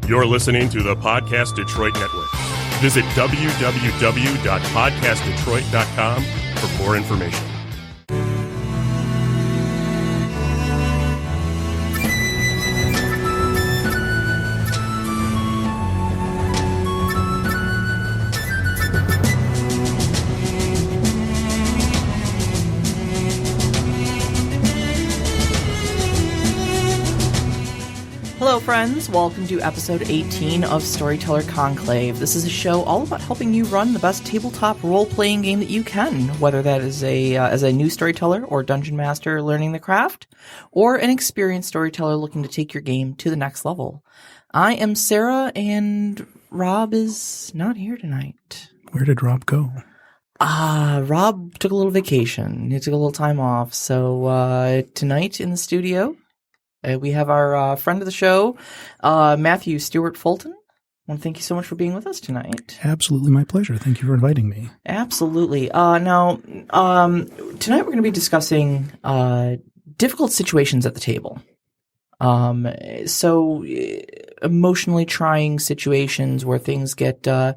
You're listening to the Podcast Detroit Network. Visit www.podcastdetroit.com for more information. Hello, friends. Welcome to episode 18 of Storyteller Conclave. This is a show all about helping you run the best tabletop role-playing game that you can, whether that is as a new storyteller or dungeon master learning the craft, or an experienced storyteller looking to take your game to the next level. I am Sarah, and Rob is not here tonight. Where did Rob go? Rob took a little vacation. He took a little time off. So tonight in the studio, we have our friend of the show, Matthew Stewart Fulton. I want to thank you so much for being with us tonight. Absolutely my pleasure. Thank you for inviting me. Absolutely. Now, tonight we're going to be discussing difficult situations at the table. So emotionally trying situations where things get, things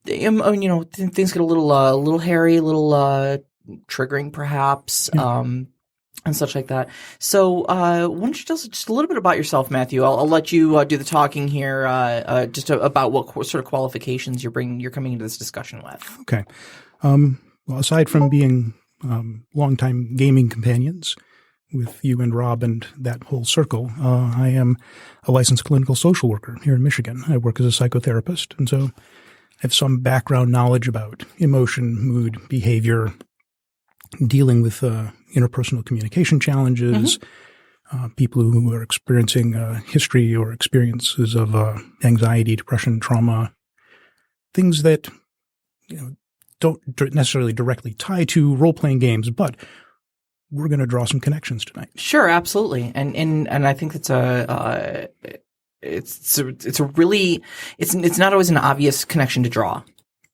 get a little hairy, a little triggering, perhaps. Yeah. And such like that. So, why don't you tell us just a little bit about yourself, Matthew? I'll let you do the talking here, just about what sort of qualifications you're coming into this discussion with. Okay. Well, aside from being longtime gaming companions with you and Rob and that whole circle, I am a licensed clinical social worker here in Michigan. I work as a psychotherapist, and so I have some background knowledge about emotion, mood, behavior, dealing with interpersonal communication challenges, people who are experiencing history or experiences of anxiety, depression, trauma, things that don't necessarily directly tie to role-playing games, but we're going to draw some connections tonight. Sure, absolutely, and I think it's not always an obvious connection to draw.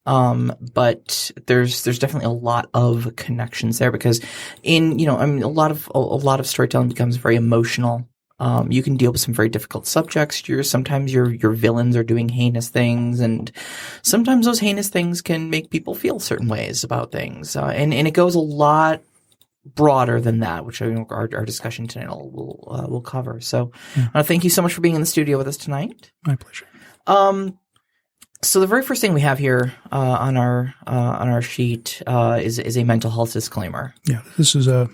But there's definitely a lot of connections there because a lot of storytelling becomes very emotional. You can deal with some very difficult subjects. Sometimes your villains are doing heinous things, and sometimes those heinous things can make people feel certain ways about things. And it goes a lot broader than that, which our discussion tonight will cover. So, thank you so much for being in the studio with us tonight. My pleasure. So the very first thing we have here on our sheet is a mental health disclaimer. Yeah, this is what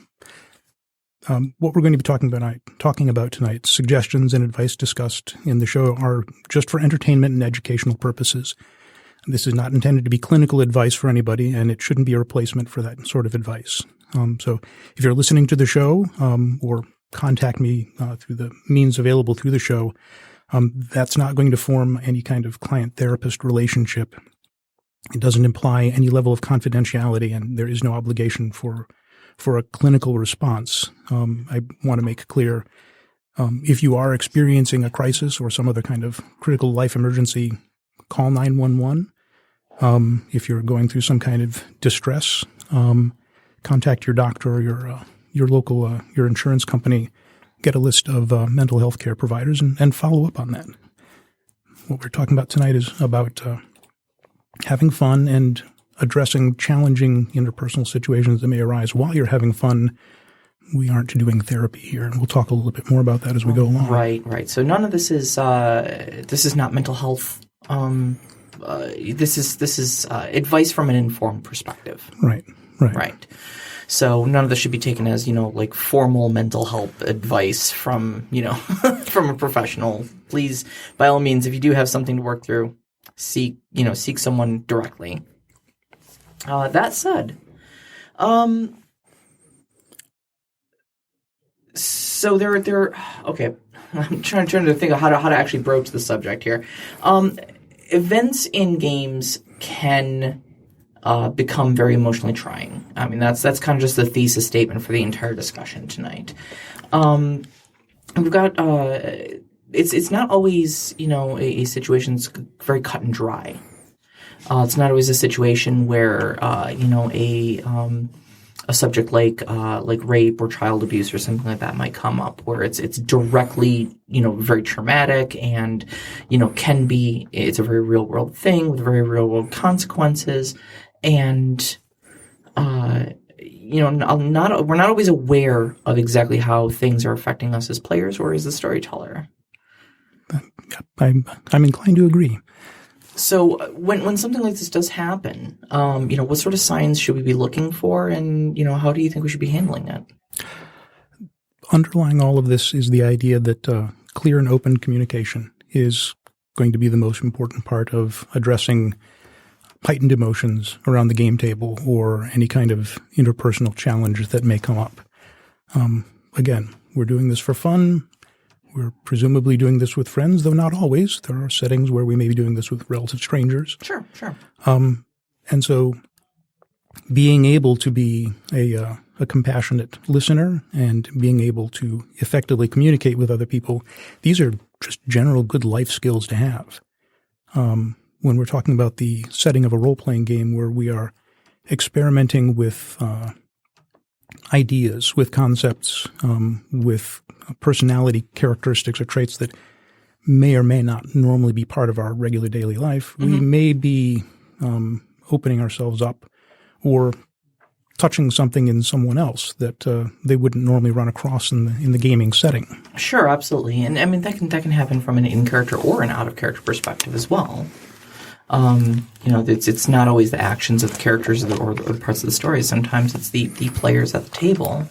we're going to be talking about tonight. Suggestions and advice discussed in the show are just for entertainment and educational purposes. This is not intended to be clinical advice for anybody, and it shouldn't be a replacement for that sort of advice. So if you're listening to the show or contact me through the means available through the show, that's not going to form any kind of client-therapist relationship. It doesn't imply any level of confidentiality, and there is no obligation for a clinical response. I want to make clear, if you are experiencing a crisis or some other kind of critical life emergency, call 911. If you're going through some kind of distress, contact your doctor or your local your insurance company. Get a list of mental health care providers and follow up on that. What we're talking about tonight is about having fun and addressing challenging interpersonal situations that may arise while you're having fun. We aren't doing therapy here, and we'll talk a little bit more about that as we go along. Right. So none of this is not mental health. This is advice from an informed perspective. Right. So none of this should be taken as, like formal mental health advice from, from a professional. Please, by all means, if you do have something to work through, seek someone directly. That said, so okay. I'm trying to think of how to actually broach the subject here. Events in games can become very emotionally trying. I mean, that's kind of just the thesis statement for the entire discussion tonight. We've got it's not always a situation that's very cut and dry. It's not always a situation where a subject like rape or child abuse or something like that might come up, where it's directly, very traumatic and, it's a very real world thing with very real world consequences. And, we're not always aware of exactly how things are affecting us as players or as the storyteller. I'm inclined to agree. So when something like this does happen, what sort of signs should we be looking for, and how do you think we should be handling it? Underlying all of this is the idea that clear and open communication is going to be the most important part of addressing heightened emotions around the game table or any kind of interpersonal challenge that may come up. Again, we're doing this for fun. We're presumably doing this with friends, though not always. There are settings where we may be doing this with relative strangers. Sure. And so being able to be a compassionate listener and being able to effectively communicate with other people, these are just general good life skills to have. When we're talking about the setting of a role-playing game where we are experimenting with ideas, with concepts, with personality characteristics or traits that may or may not normally be part of our regular daily life, we may be opening ourselves up or touching something in someone else that they wouldn't normally run across in the gaming setting. Sure, absolutely. And I mean that can happen from an in-character or an out-of-character perspective as well. It's not always the actions of the characters or the parts of the story. Sometimes it's the players at the table.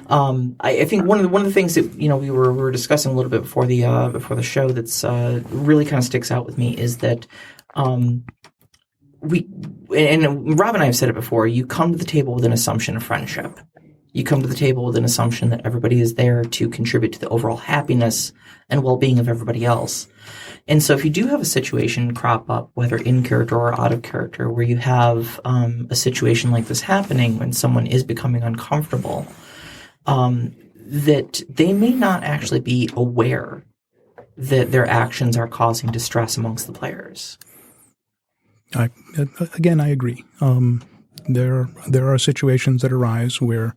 I think one of the things that we were discussing a little bit before the show that's really kind of sticks out with me is that and Rob and I have said it before. You come to the table with an assumption of friendship. You come to the table with an assumption that everybody is there to contribute to the overall happiness and well-being of everybody else. And so if you do have a situation crop up, whether in character or out of character, where you have a situation like this happening when someone is becoming uncomfortable, that they may not actually be aware that their actions are causing distress amongst the players. I agree. There are situations that arise where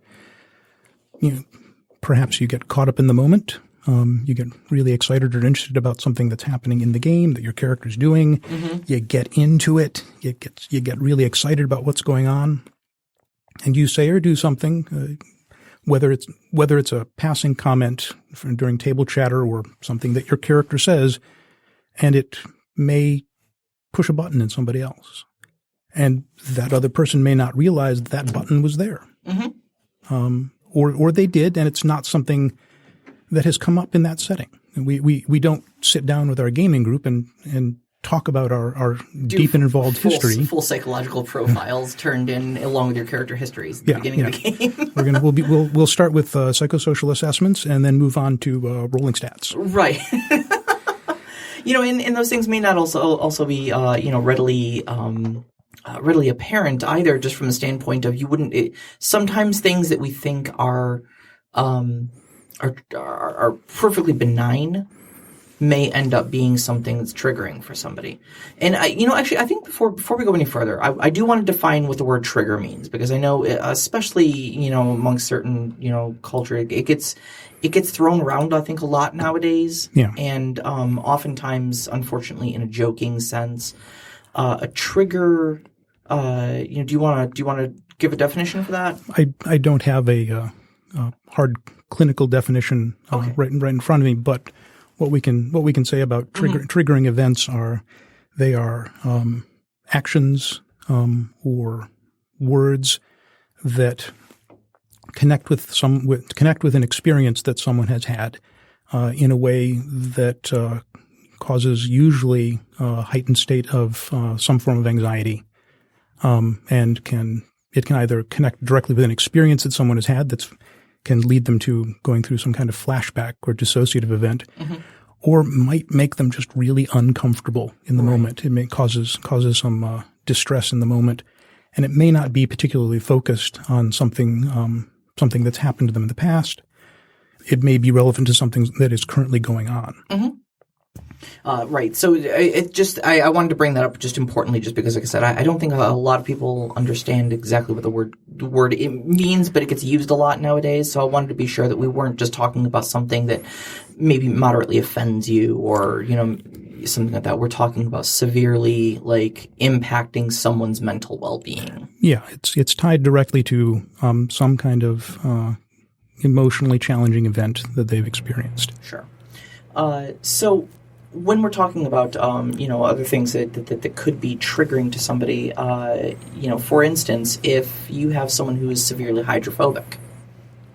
perhaps you get caught up in the moment. You get really excited or interested about something that's happening in the game that your character's doing. Mm-hmm. You get into it. You get really excited about what's going on, and you say or do something. Whether it's a passing comment during table chatter or something that your character says, and it may push a button in somebody else, and that other person may not realize that button was there, or they did, and it's not something that has come up in that setting. We don't sit down with our gaming group and talk about our deep and involved history. Full psychological profiles turned in along with your character histories at the beginning of the game. We'll start with psychosocial assessments and then move on to rolling stats. Right. And those things may not also be readily apparent either, just from the standpoint of sometimes things that we think are perfectly benign may end up being something that's triggering for somebody. And I think before we go any further, I do want to define what the word trigger means, because I know, especially, amongst certain, culture, it gets thrown around, I think, a lot nowadays. Yeah. And, oftentimes, unfortunately, in a joking sense, a trigger, do you want to give a definition for that? I don't have a hard clinical definition right in front of me, but what we can say about triggering events are actions or words that connect with an experience that someone has had in a way that causes usually a heightened state of some form of anxiety, and it can either connect directly with an experience that someone has had that can lead them to going through some kind of flashback or dissociative event, or might make them just really uncomfortable in the moment. It may causes some distress in the moment, and it may not be particularly focused on something that's happened to them in the past. It may be relevant to something that is currently going on. Right. So I wanted to bring that up just importantly, just because, like I said, I don't think a lot of people understand exactly what the word it means, but it gets used a lot nowadays. So I wanted to be sure that we weren't just talking about something that maybe moderately offends you or, something like that. We're talking about severely, impacting someone's mental well-being. Yeah, it's tied directly to some kind of emotionally challenging event that they've experienced. Sure. So when we're talking about, other things that could be triggering to somebody, for instance, if you have someone who is severely hydrophobic,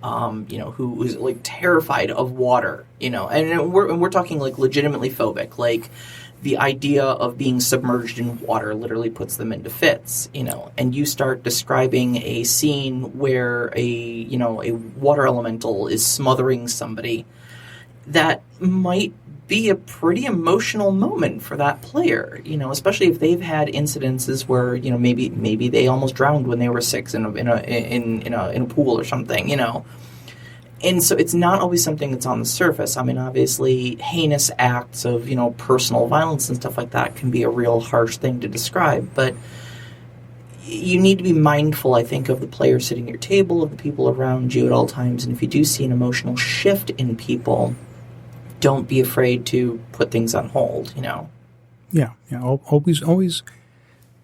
who is terrified of water, and we're talking legitimately phobic, the idea of being submerged in water literally puts them into fits, and you start describing a scene where a water elemental is smothering somebody, that might be a pretty emotional moment for that player, especially if they've had incidences where, maybe they almost drowned when they were 6 in a pool or something, And so it's not always something that's on the surface. I mean, obviously, heinous acts of, personal violence and stuff like that can be a real harsh thing to describe, but you need to be mindful, I think, of the player sitting at your table, of the people around you at all times, and if you do see an emotional shift in people, don't be afraid to put things on hold, Yeah. Always,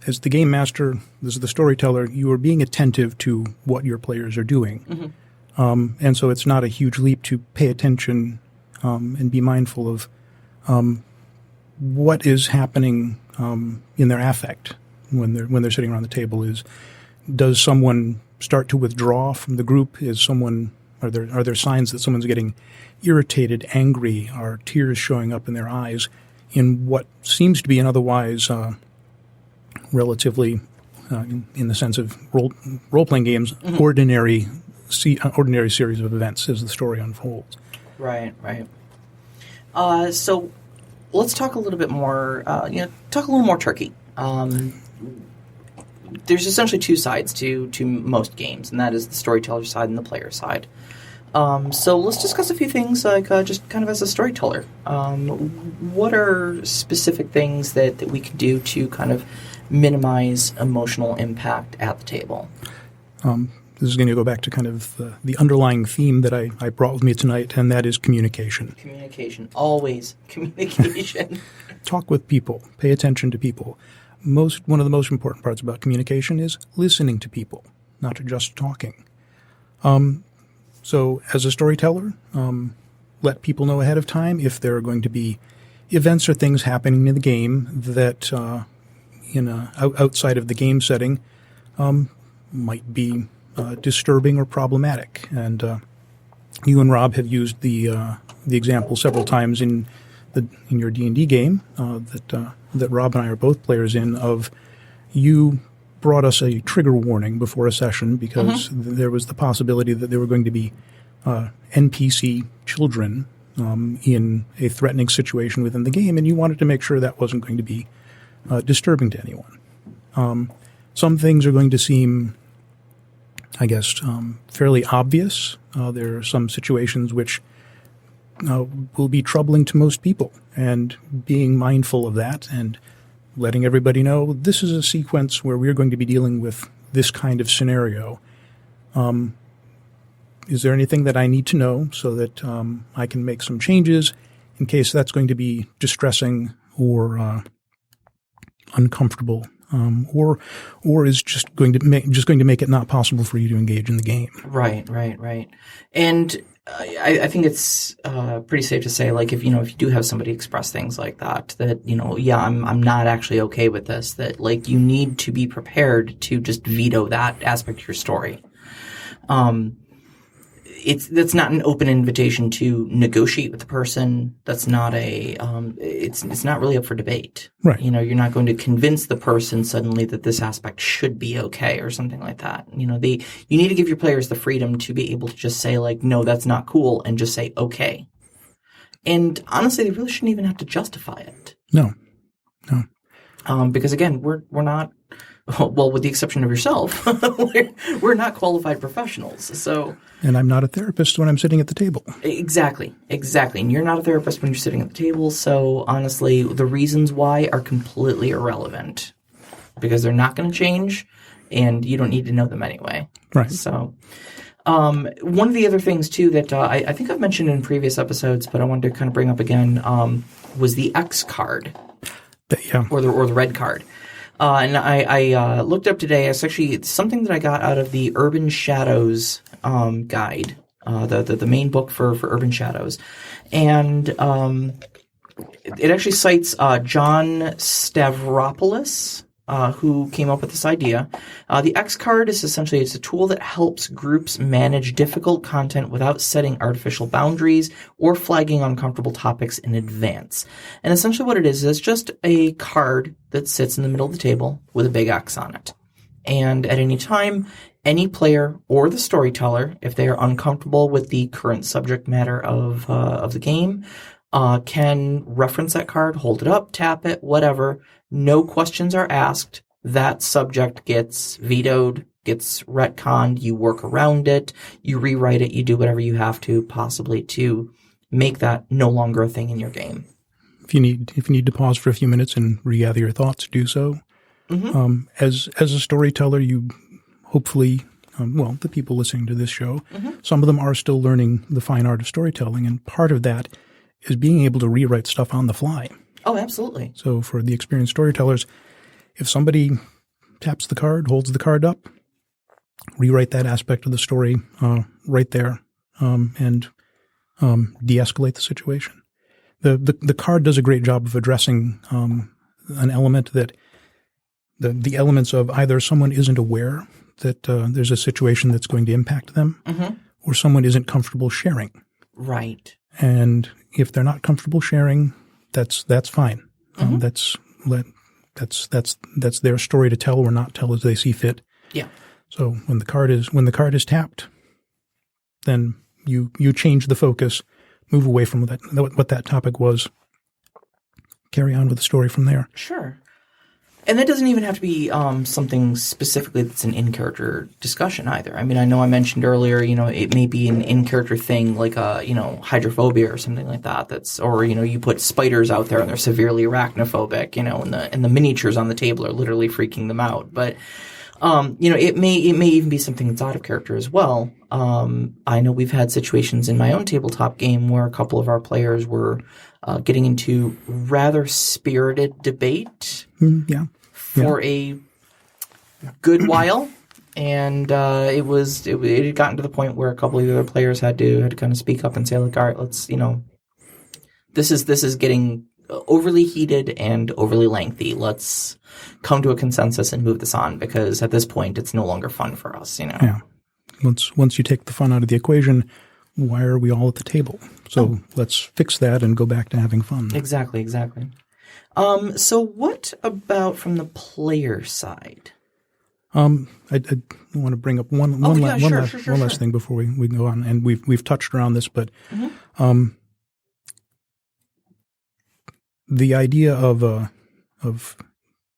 as the game master, as the storyteller, you are being attentive to what your players are doing. Mm-hmm. And so it's not a huge leap to pay attention and be mindful of what is happening in their affect when they're sitting around the table. Does someone start to withdraw from the group? Are there signs that someone's getting irritated, angry? Are tears showing up in their eyes in what seems to be an otherwise relatively, in the sense of role-playing games, mm-hmm. ordinary series of events as the story unfolds? Right. So let's talk a little bit more, talk a little more turkey. There's essentially two sides to most games, and that is the storyteller side and the player side. So let's discuss a few things, just kind of as a storyteller. What are specific things that we can do to kind of minimize emotional impact at the table? This is going to go back to kind of the underlying theme that I brought with me tonight, and that is communication. Communication. Always communication. Talk with people. Pay attention to people. One of the most important parts about communication is listening to people, not just talking. So as a storyteller, let people know ahead of time if there are going to be events or things happening in the game that outside of the game setting might be disturbing or problematic. And you and Rob have used the example several times in your D&D game that Rob and I are both players in, of you brought us a trigger warning before a session because mm-hmm. there was the possibility that there were going to be NPC children in a threatening situation within the game, and you wanted to make sure that wasn't going to be disturbing to anyone. Some things are going to seem, I guess, fairly obvious. There are some situations which will be troubling to most people, and being mindful of that and letting everybody know this is a sequence where we're going to be dealing with this kind of scenario. Is there anything that I need to know so that I can make some changes in case that's going to be distressing or uncomfortable, or is just going to make it not possible for you to engage in the game? Right. And I think it's pretty safe to say, if you do have somebody express things like that, I'm not actually okay with this, that you need to be prepared to just veto that aspect of your story. That's not an open invitation to negotiate with the person. That's not it's not really up for debate. Right. You're not going to convince the person suddenly that this aspect should be okay or something like that. You need to give your players the freedom to be able to just say no, that's not cool, and just say okay. And honestly, they really shouldn't even have to justify it. No. Because again, we're not Well, with the exception of yourself, we're not qualified professionals. So, And I'm not a therapist when I'm sitting at the table. exactly. And you're not a therapist when you're sitting at the table. So, honestly, the reasons why are completely irrelevant because they're not going to change, and you don't need to know them anyway. Right. So, one of the other things too that I think I've mentioned in previous episodes, but I wanted to kind of bring up again, was the X card. Yeah. Or the red card. And I looked up today. It's actually something that I got out of the Urban Shadows guide, the main book for Urban Shadows, and it actually cites John Stavropoulos, who came up with this idea. The X card is essentially it's a tool that helps groups manage difficult content without setting artificial boundaries or flagging uncomfortable topics in advance. And essentially what it is just a card that sits in the middle of the table with a big X on it. And at any time, any player or the storyteller, if they are uncomfortable with the current subject matter of the game, can reference that card, hold it up, tap it, whatever. No questions are asked. That subject gets vetoed, gets retconned. You work around it. You rewrite it. You do whatever you have to possibly to make that no longer a thing in your game. If you need to pause for a few minutes and regather your thoughts, do so. Mm-hmm. As a storyteller, you hopefully, the people listening to this show, some of them are still learning the fine art of storytelling, and part of that is being able to rewrite stuff on the fly. Oh, absolutely. So for the experienced storytellers, if somebody taps the card, holds the card up, rewrite that aspect of the story right there, and de-escalate the situation. The card does a great job of addressing an element that the elements of either someone isn't aware that there's a situation that's going to impact them, or someone isn't comfortable sharing. Right. And if they're not comfortable sharing, that's fine. That's their story to tell or not tell as they see fit. Yeah. So when the card is tapped, then you change the focus, move away from what that topic was, carry on with the story from there. Sure. And that doesn't even have to be something specifically that's an in-character discussion either. I mean, I know I mentioned earlier, it may be an in-character thing like hydrophobia or something like that. Or you put spiders out there and they're severely arachnophobic, and the miniatures on the table are literally freaking them out. But it may even be something that's out of character as well. I know we've had situations in my own tabletop game where a couple of our players were getting into rather spirited debate for a good while, and it had gotten to the point where a couple of the other players had to kind of speak up and say, like, all right, let's this is getting overly heated and overly lengthy. Let's come to a consensus and move this on, because at this point it's no longer fun for us. Yeah. Once you take the fun out of the equation, why are we all at the table? So let's fix that and go back to having fun. Exactly. So what about from the player side? I want to bring up one last thing before we go on, and we've touched around this, but the idea of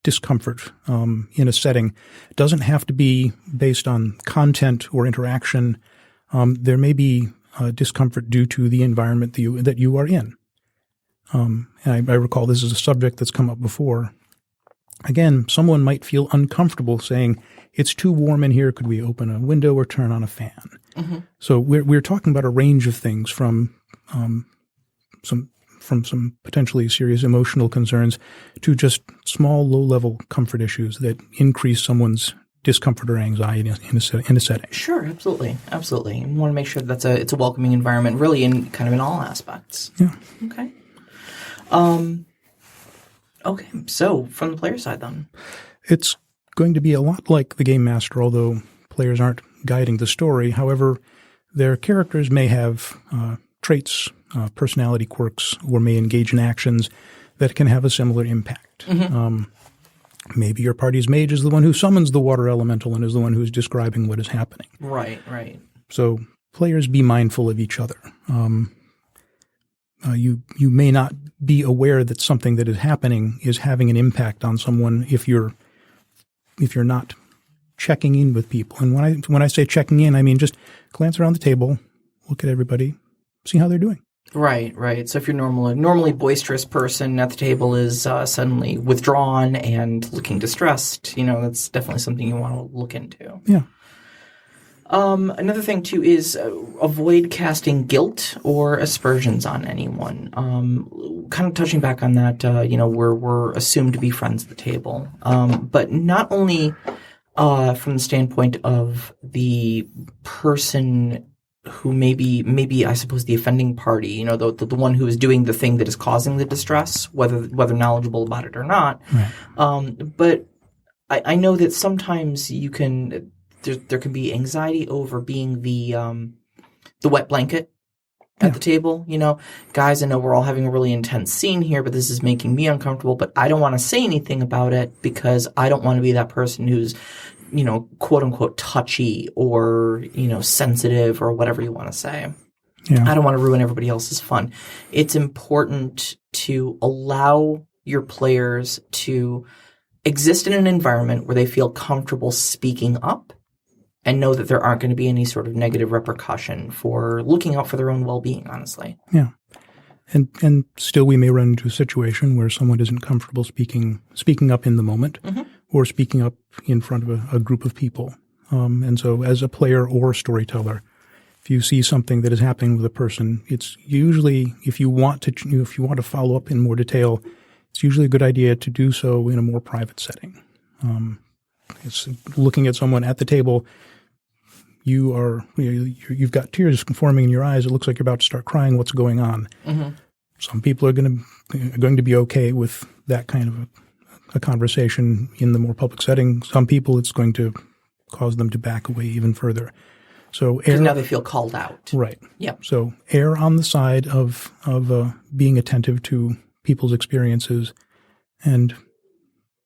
discomfort in a setting doesn't have to be based on content or interaction. There may be discomfort due to the environment that you are in. And I recall this is a subject that's come up before. Again, someone might feel uncomfortable saying, "It's too warm in here. Could we open a window or turn on a fan?" So we're talking about a range of things from some potentially serious emotional concerns to just small, low-level comfort issues that increase someone's discomfort or anxiety in a setting. Sure, absolutely. You want to make sure that it's a welcoming environment, really, in all aspects. Yeah. Okay. Okay. So from the player side, then, it's going to be a lot like the Game Master, although players aren't guiding the story. However, their characters may have traits, personality quirks, or may engage in actions that can have a similar impact. Maybe your party's mage is the one who summons the water elemental and is the one who's describing what is happening. Right. So players be mindful of each other. You may not be aware that something that is happening is having an impact on someone if you're you're not checking in with people. And when I say checking in, I mean just glance around the table, look at everybody, see how they're doing. Right. So if you're normally boisterous person at the table is suddenly withdrawn and looking distressed, that's definitely something you want to look into. Yeah. Another thing too is avoid casting guilt or aspersions on anyone. Kind of touching back on that, we're assumed to be friends at the table, but not only from the standpoint of the person who maybe I suppose the offending party, the one who is doing the thing that is causing the distress, whether knowledgeable about it or not. Right. But I know that sometimes there can be anxiety over being the wet blanket at the table. Guys, I know we're all having a really intense scene here, but this is making me uncomfortable. But I don't want to say anything about it because I don't want to be that person who's quote unquote touchy or, sensitive or whatever you want to say. Yeah. I don't want to ruin everybody else's fun. It's important to allow your players to exist in an environment where they feel comfortable speaking up and know that there aren't going to be any sort of negative repercussion for looking out for their own well-being, honestly. Yeah. And still we may run into a situation where someone isn't comfortable speaking up in the moment or speaking up in front of a group of people. And so as a player or storyteller, if you see something that is happening with a person, it's usually, if you want to follow up in more detail, it's usually a good idea to do so in a more private setting. It's looking at someone at the table. You've got tears forming in your eyes. It looks like you're about to start crying. What's going on? Mm-hmm. Some people are going to be okay with that kind of a conversation in the more public setting. Some people, it's going to cause them to back away even further. So now they feel called out. Right. Yep. So err on the side of being attentive to people's experiences, and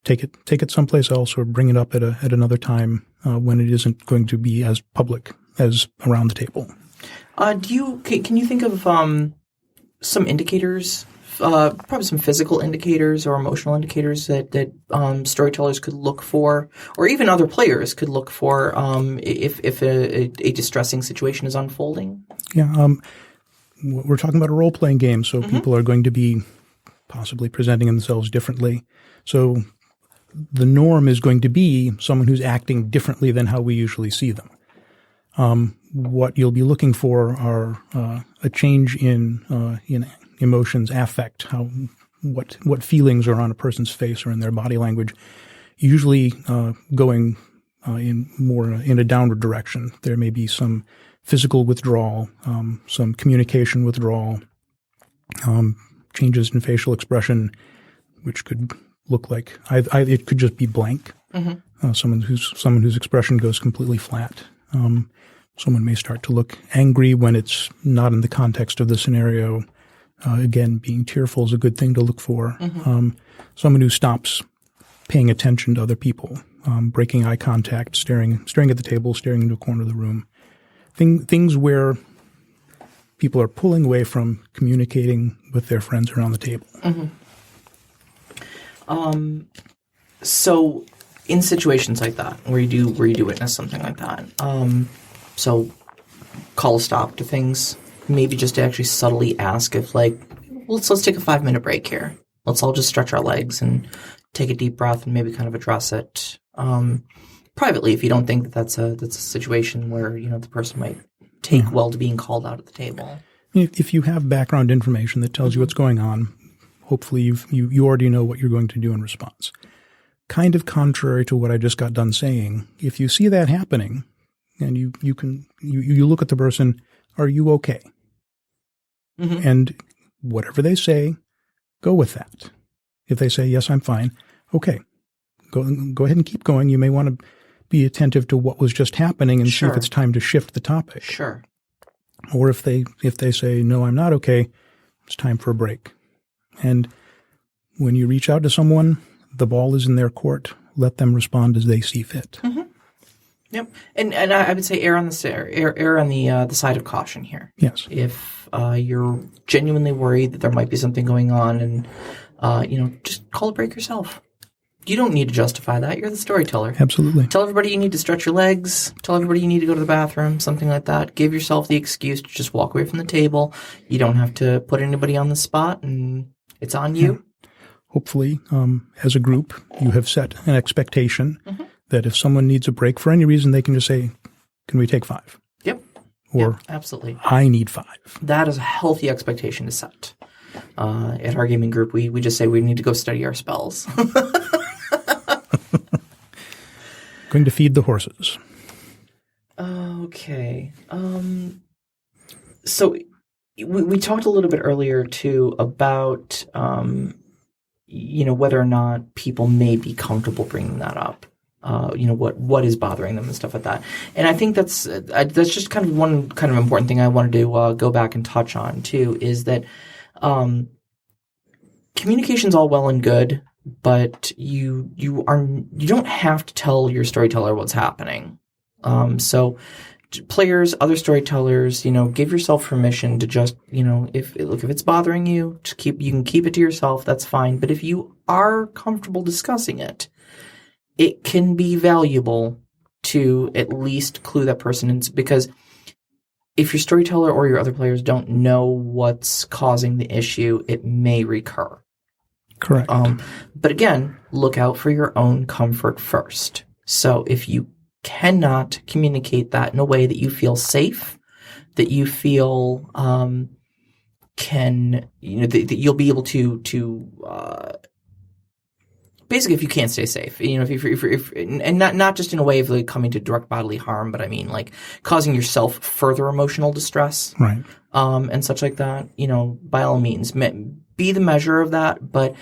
take it someplace else, or bring it up at another time when it isn't going to be as public as around the table. Can you think of some indicators, probably some physical indicators or emotional indicators that storytellers could look for, or even other players could look for if a distressing situation is unfolding? Yeah. We're talking about a role-playing game, so people are going to be possibly presenting themselves differently. So the norm is going to be someone who's acting differently than how we usually see them. What you'll be looking for are a change in emotions, affect, what feelings are on a person's face or in their body language, usually going in a downward direction. There may be some physical withdrawal, some communication withdrawal, changes in facial expression, which could look like it could just be blank. Someone whose expression goes completely flat. Someone may start to look angry when it's not in the context of the scenario. Again, being tearful is a good thing to look for. Someone who stops paying attention to other people, breaking eye contact, staring at the table, staring into a corner of the room. Things where people are pulling away from communicating with their friends around the table. So in situations like that, where you do witness something like that, so call a stop to things, maybe just to actually subtly ask if, like, let's take a 5-minute break here. Let's all just stretch our legs and take a deep breath and maybe kind of address it privately if you don't think that's a situation where, the person might take well to being called out at the table. If you have background information that tells you what's going on, hopefully you already know what you're going to do in response. Kind of contrary to what I just got done saying, if you see that happening and you look at the person, are you okay? And whatever they say, go with that. If they say, yes, I'm fine, okay, go ahead and keep going. You may want to be attentive to what was just happening and see if it's time to shift the topic. Sure. Or if they say, no, I'm not okay, it's time for a break. And when you reach out to someone, the ball is in their court. Let them respond as they see fit. Yep. And I would say err on the side of caution here. Yes. If you're genuinely worried that there might be something going on, and just call a break yourself. You don't need to justify that. You're the storyteller. Absolutely. Tell everybody you need to stretch your legs. Tell everybody you need to go to the bathroom, something like that. Give yourself the excuse to just walk away from the table. You don't have to put anybody on the spot, and it's on you. Yeah. Hopefully, as a group, you have set an expectation that if someone needs a break for any reason, they can just say, can we take 5? Yep. Or yep, absolutely. I need 5. That is a healthy expectation to set. At our gaming group, we just say we need to go study our spells. Going to feed the horses. Okay. So we talked a little bit earlier too about whether or not people may be comfortable bringing that up. What is bothering them and stuff like that. And I think that's just kind of one kind of important thing I wanted to go back and touch on too, is that communication's all well and good, but you don't have to tell your storyteller what's happening. So players, other storytellers, give yourself permission to just, if it's bothering you, you can keep it to yourself. That's fine. But if you are comfortable discussing it, it can be valuable to at least clue that person in, because if your storyteller or your other players don't know what's causing the issue, it may recur. Correct. But again, look out for your own comfort first. So if you cannot communicate that in a way that you feel safe, that you feel that you'll be able to basically, if you can't stay safe, if and not just in a way of like coming to direct bodily harm, but I mean like causing yourself further emotional distress, right? And such like that. By all means, be the measure of that, but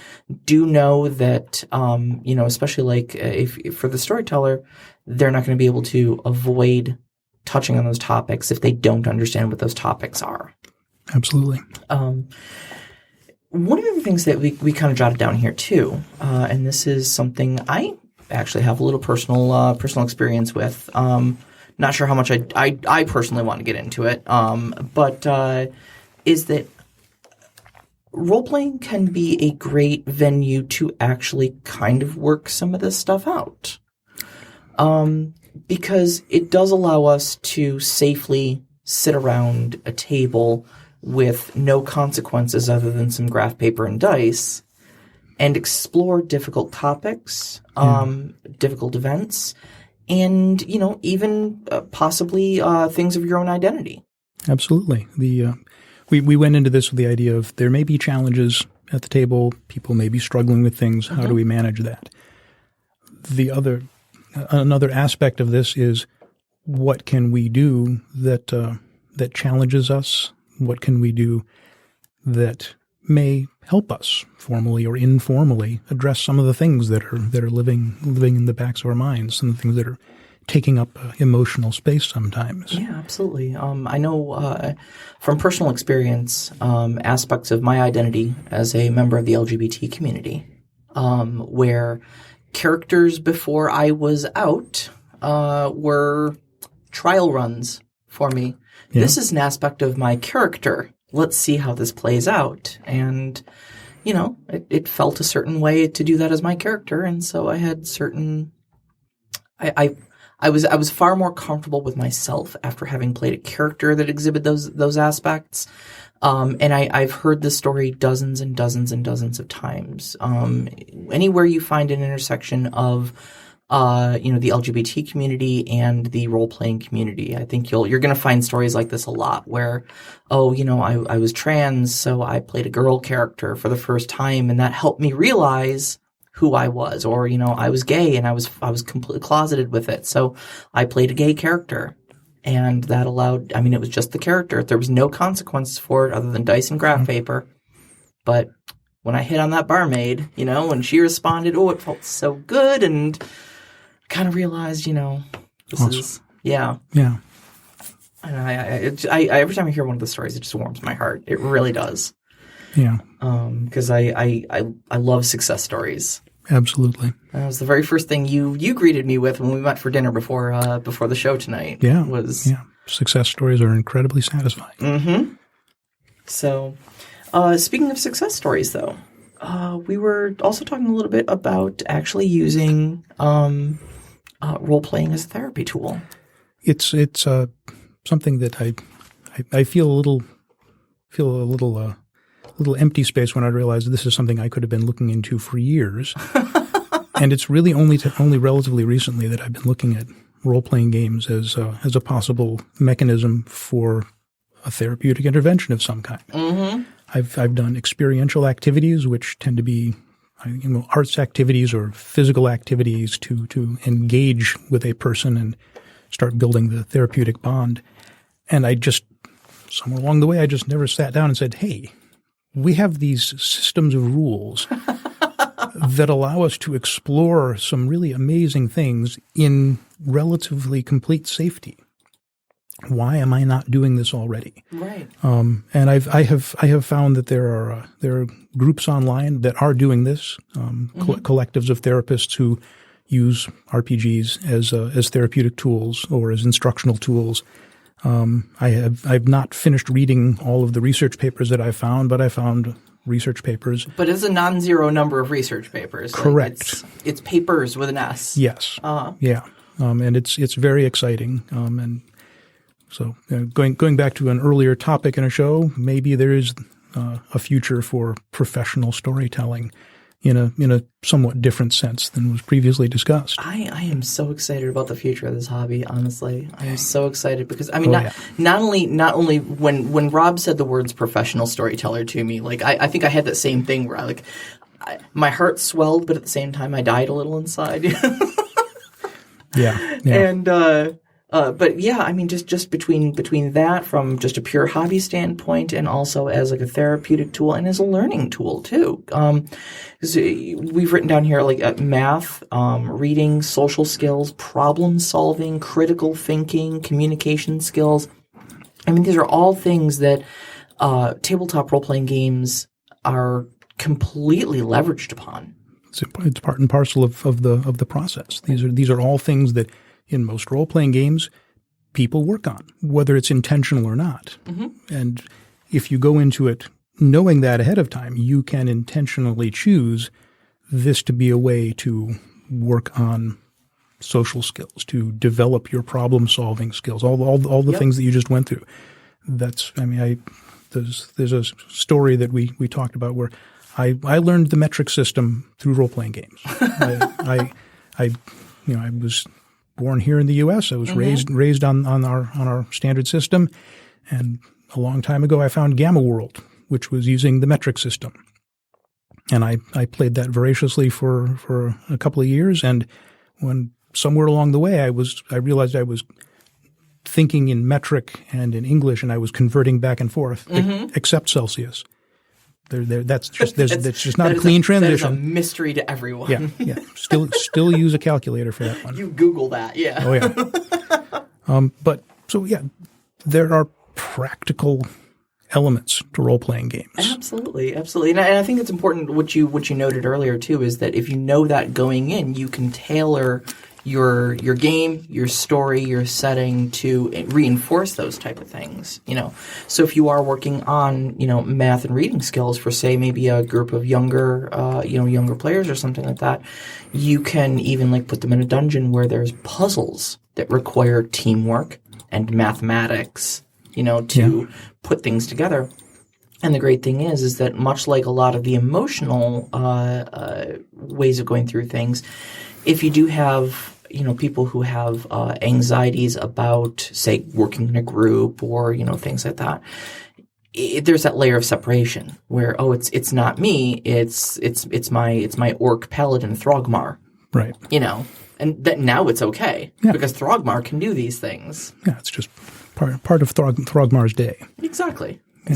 do know that especially like if for the storyteller, they're not going to be able to avoid touching on those topics if they don't understand what those topics are. Absolutely. One of the things that we kind of jotted down here too, and this is something I actually have a little personal experience with. Not sure how much I personally want to get into it, but is that role-playing can be a great venue to actually kind of work some of this stuff out. Because it does allow us to safely sit around a table with no consequences other than some graph paper and dice and explore difficult topics, difficult events, and, even possibly things of your own identity. Absolutely. We went into this with the idea of there may be challenges at the table. People may be struggling with things. How do we manage that? Another aspect of this is what can we do that challenges us? What can we do that may help us formally or informally address some of the things that are living in the backs of our minds, some of the things that are taking up emotional space sometimes. Yeah, absolutely. I know from personal experience aspects of my identity as a member of the LGBT community where characters before I was out were trial runs for me. Yeah. This is an aspect of my character. Let's see how this plays out. And, it felt a certain way to do that as my character. And so I had certain I was far more comfortable with myself after having played a character that exhibited those aspects. And I've heard this story dozens and dozens and dozens of times. Anywhere you find an intersection of the LGBT community and the role-playing community, I think you're going to find stories like this a lot where, I was trans, so I played a girl character for the first time, and that helped me realize who I was, or, I was gay and I was completely closeted with it. So I played a gay character, and that allowed, it was just the character. There was no consequences for it other than dice and graph paper. But when I hit on that barmaid, when she responded, it felt so good, and kind of realized, this awesome. is, yeah. Yeah. And I every time I hear one of the stories, it just warms my heart. It really does. Yeah. Because I love success stories. Absolutely. That was the very first thing you greeted me with when we met for dinner before the show tonight. Yeah. Was success stories are incredibly satisfying. Mm-hmm. So, speaking of success stories, though, We were also talking a little bit about actually using role playing as a therapy tool. It's something that I feel a little empty space when I realized this is something I could have been looking into for years. And it's really only relatively recently that I've been looking at role-playing games as a possible mechanism for a therapeutic intervention of some kind. Mm-hmm. I've done experiential activities, which tend to be arts activities or physical activities to engage with a person and start building the therapeutic bond. And I just, somewhere along the way, I just never sat down and said, hey, we have these systems of rules that allow us to explore some really amazing things in relatively complete safety. Why am I not doing this already? Right. And I have found that there are groups online that are doing this, collectives of therapists who use RPGs as therapeutic tools or as instructional tools. I've not finished reading all of the research papers that I found, but I found research papers. But it's a non-zero number of research papers. Correct. Like it's papers with an S. Yes. Uh-huh. Yeah. And it's very exciting. And so going back to an earlier topic in a show, maybe there is a future for professional storytelling in a somewhat different sense than was previously discussed. I am so excited about the future of this hobby, honestly. I am so excited because not only when Rob said the words professional storyteller to me, like I think I had that same thing where my heart swelled, but at the same time I died a little inside. Yeah. And but yeah, I mean, just between that from just a pure hobby standpoint and also as like a therapeutic tool and as a learning tool too. 'Cause we've written down here like math, reading, social skills, problem solving, critical thinking, communication skills. I mean, these are all things that tabletop role-playing games are completely leveraged upon. It's part and parcel of the process. These are all things that in most role-playing games people work on, whether it's intentional or not. Mm-hmm. And if you go into it knowing that ahead of time, you can intentionally choose this to be a way to work on social skills, to develop your problem-solving skills, all the things that you just went through. There's a story that we talked about where I learned the metric system through role-playing games. I was born here in the U.S. I was raised on our standard system, and a long time ago I found Gamma World, which was using the metric system, and I played that voraciously for a couple of years. And when somewhere along the way I realized I was thinking in metric and in English, and I was converting back and forth, except Celsius. That's just not a clean transition. That is a mystery to everyone. Yeah. Still use a calculator for that one. You Google that, yeah. Oh yeah. But so yeah, there are practical elements to role-playing games. Absolutely. And I think it's important what you noted earlier too is that if you know that going in, you can tailor your game, your story, your setting to reinforce those type of things, So if you are working on, math and reading skills for, say, maybe a group of younger players or something like that, you can even put them in a dungeon where there's puzzles that require teamwork and mathematics, to put things together. And the great thing is that much like a lot of the emotional ways of going through things, if you do have people who have anxieties about, say, working in a group or, things like that, there's that layer of separation where, it's not me, it's my orc paladin Throgmar. Right. And that now it's okay because Throgmar can do these things. Yeah, it's just part of Throgmar's day. Exactly. I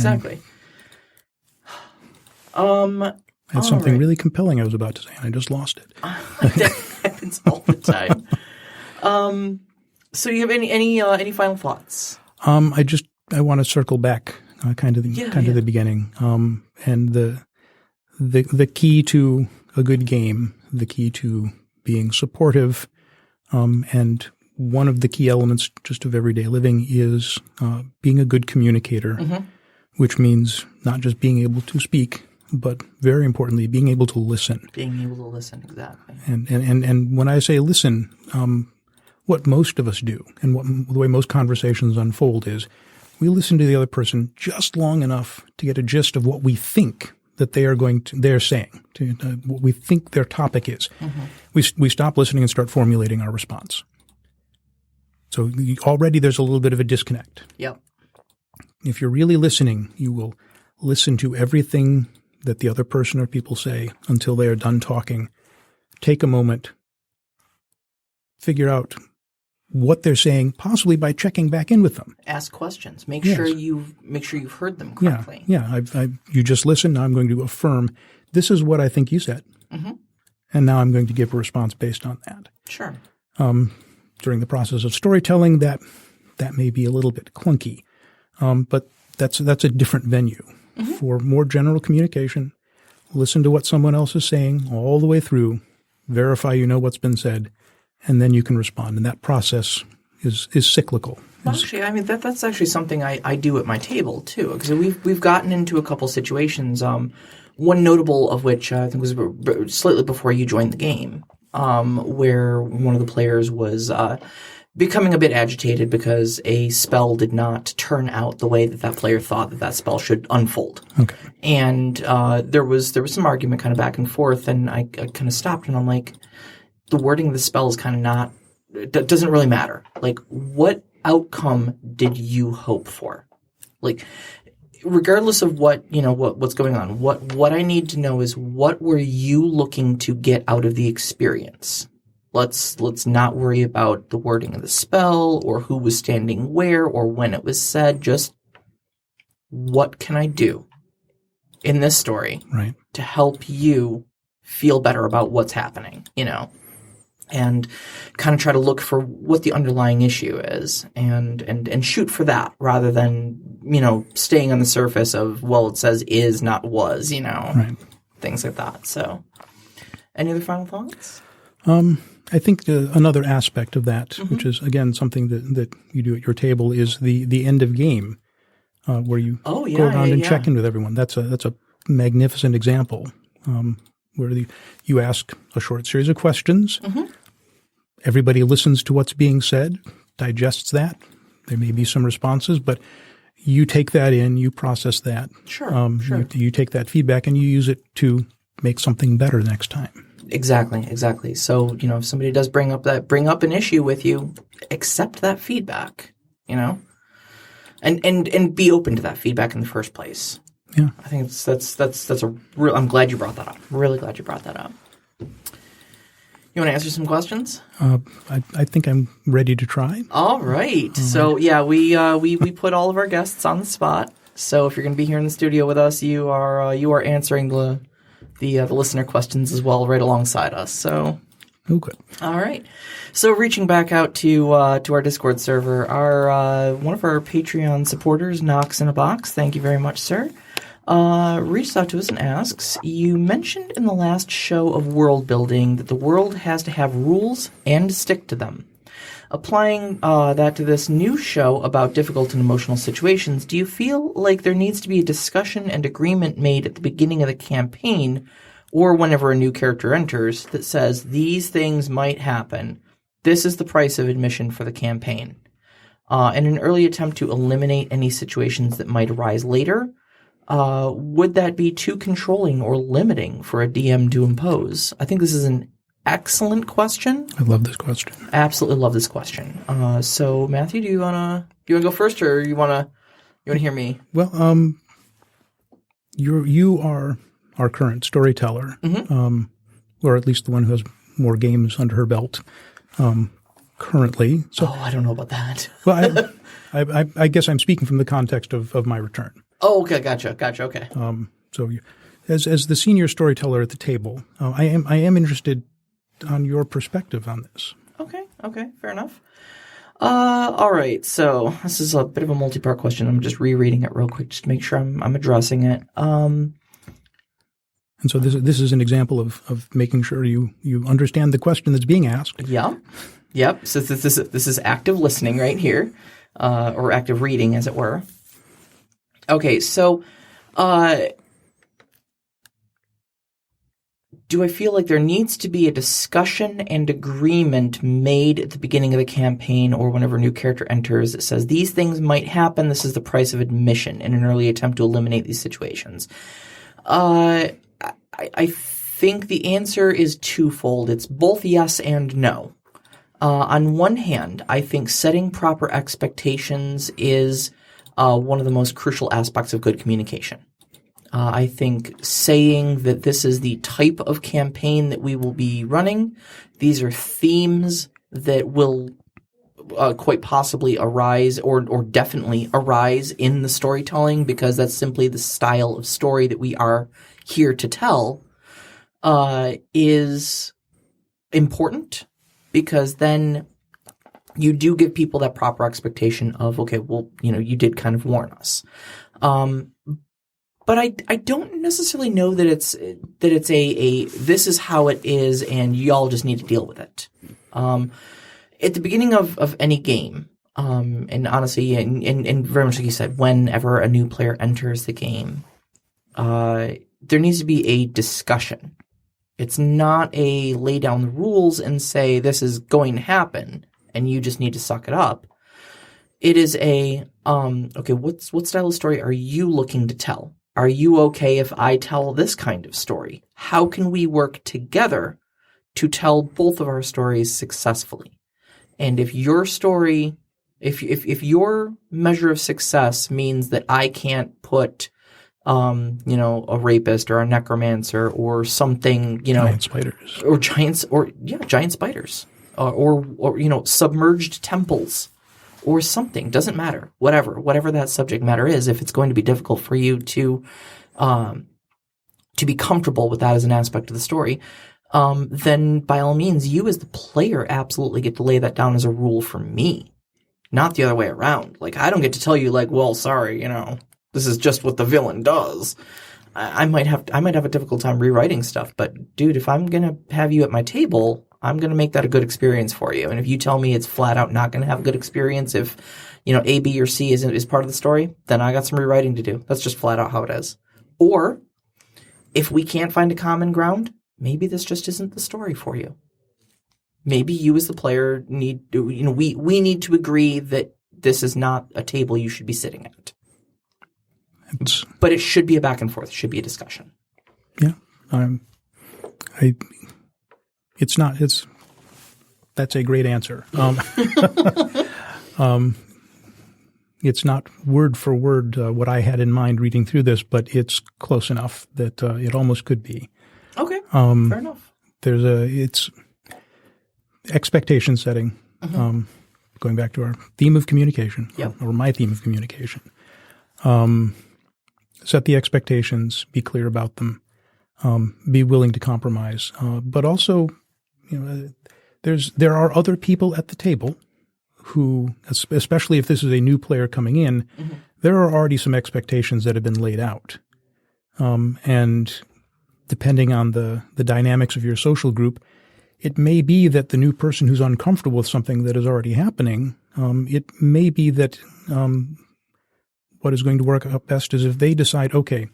had something really compelling I was about to say, and I just lost it. That happens all the time. So you have any final thoughts? I want to circle back kind of the beginning. And the key to a good game, the key to being supportive, and one of the key elements just of everyday living is being a good communicator, which means not just being able to speak, but very importantly, being able to listen. Being able to listen, exactly. And when I say listen, what most of us do and the way most conversations unfold is we listen to the other person just long enough to get a gist of what we think that they're saying, what we think their topic is. Mm-hmm. We stop listening and start formulating our response. So already there's a little bit of a disconnect. Yep. If you're really listening, you will listen to everything that the other person or people say until they are done talking. Take a moment, figure out what they're saying, possibly by checking back in with them. Ask questions. Make sure you've heard them correctly. Yeah. You just listen. Now I'm going to affirm this is what I think you said, mm-hmm. and now I'm going to give a response based on that. Sure. During the process of storytelling, that may be a little bit clunky, but that's a different venue. Mm-hmm. For more general communication. Listen to what someone else is saying all the way through. Verify you know what's been said, and then you can respond. And that process is cyclical. Well, actually, I mean that's actually something I do at my table too, because we've gotten into a couple situations. One notable of which I think was slightly before you joined the game, where one of the players was becoming a bit agitated because a spell did not turn out the way that player thought that spell should unfold. Okay. And there was some argument kind of back and forth, and I kind of stopped and I'm like, the wording of the spell is kind of not – it doesn't really matter. Like, what outcome did you hope for? Like, regardless of what's going on, what I need to know is what were you looking to get out of the experience? Let's not worry about the wording of the spell or who was standing where or when it was said. Just what can I do in this story to help you feel better about what's happening, and kind of try to look for what the underlying issue is and shoot for that rather than, staying on the surface of, well, it says is, not was, things like that. So any other final thoughts? I think another aspect of that, mm-hmm. which is, again, something that you do at your table, is the end of game, where you go around and check in with everyone. That's a magnificent example, where you ask a short series of questions. Mm-hmm. Everybody listens to what's being said, digests that. There may be some responses, but you take that in, you process that. Sure. You take that feedback and you use it to make something better next time. Exactly. So, if somebody does bring up an issue with you, accept that feedback, and be open to that feedback in the first place. Yeah. I think that's a real, I'm glad you brought that up. Really glad you brought that up. You want to answer some questions? I think I'm ready to try. All right. So, we put all of our guests on the spot. So if you're going to be here in the studio with us, you are answering the listener questions as well, right alongside us. So, good. All right. So, reaching back out to our Discord server, our one of our Patreon supporters, Knox in a Box. Thank you very much, sir. Reached out to us and asks, you mentioned in the last show of world building that the world has to have rules and stick to them. Applying that to this new show about difficult and emotional situations, do you feel like there needs to be a discussion and agreement made at the beginning of the campaign or whenever a new character enters that says these things might happen? This is the price of admission for the campaign. In an early attempt to eliminate any situations that might arise later, would that be too controlling or limiting for a DM to impose? I think this is an excellent question. I love this question. Absolutely love this question. So Matthew, do you wanna go first, or you wanna hear me? Well, you are our current storyteller, mm-hmm. Or at least the one who has more games under her belt currently. So, I don't know about that. Well, I guess I'm speaking from the context of my return. Oh, okay, gotcha. Okay. So, as the senior storyteller at the table, I am interested on your perspective on this. Okay, fair enough. All right, so this is a bit of a multi-part question. I'm just rereading it real quick just to make sure I'm addressing it. And so this is an example of making sure you understand the question that's being asked. Yeah. Yep. So this is active listening right here, or active reading, as it were. Okay, so do I feel like there needs to be a discussion and agreement made at the beginning of the campaign or whenever a new character enters that says these things might happen, this is the price of admission in an early attempt to eliminate these situations? I think the answer is twofold. It's both yes and no. On one hand, I think setting proper expectations is one of the most crucial aspects of good communication. I think saying that this is the type of campaign that we will be running, these are themes that will quite possibly arise or definitely arise in the storytelling because that's simply the style of story that we are here to tell, is important because then you do give people that proper expectation of, okay, well, you did kind of warn us. But I don't necessarily know that it's a this is how it is and y'all just need to deal with it. At the beginning of any game, and honestly, and very much like you said, whenever a new player enters the game, there needs to be a discussion. It's not a lay down the rules and say this is going to happen and you just need to suck it up. It is a okay, what style of story are you looking to tell? Are you okay if I tell this kind of story? How can we work together to tell both of our stories successfully? And if your story, if your measure of success means that I can't put, a rapist or a necromancer or something, giant spiders or giant spiders, or submerged temples. Or something, doesn't matter. Whatever that subject matter is, if it's going to be difficult for you to be comfortable with that as an aspect of the story, then by all means, you as the player absolutely get to lay that down as a rule for me, not the other way around. Like, I don't get to tell you, like, well, sorry, this is just what the villain does. I might have a difficult time rewriting stuff, but dude, if I'm gonna have you at my table, I'm going to make that a good experience for you. And if you tell me it's flat out not going to have a good experience if, A, B, or C is part of the story, then I got some rewriting to do. That's just flat out how it is. Or if we can't find a common ground, maybe this just isn't the story for you. Maybe you as the player need to, we need to agree that this is not a table you should be sitting at. But it should be a back and forth. It should be a discussion. Yeah. That's a great answer. It's not word for word what I had in mind reading through this, but it's close enough that it almost could be. Okay, fair enough. It's expectation setting. Going back to our theme of communication, or my theme of communication. Set the expectations, be clear about them, be willing to compromise, but also there are other people at the table who, especially if this is a new player coming in, there are already some expectations that have been laid out. And depending on the dynamics of your social group, it may be that the new person who's uncomfortable with something that is already happening, it may be that what is going to work out best is if they decide, okay,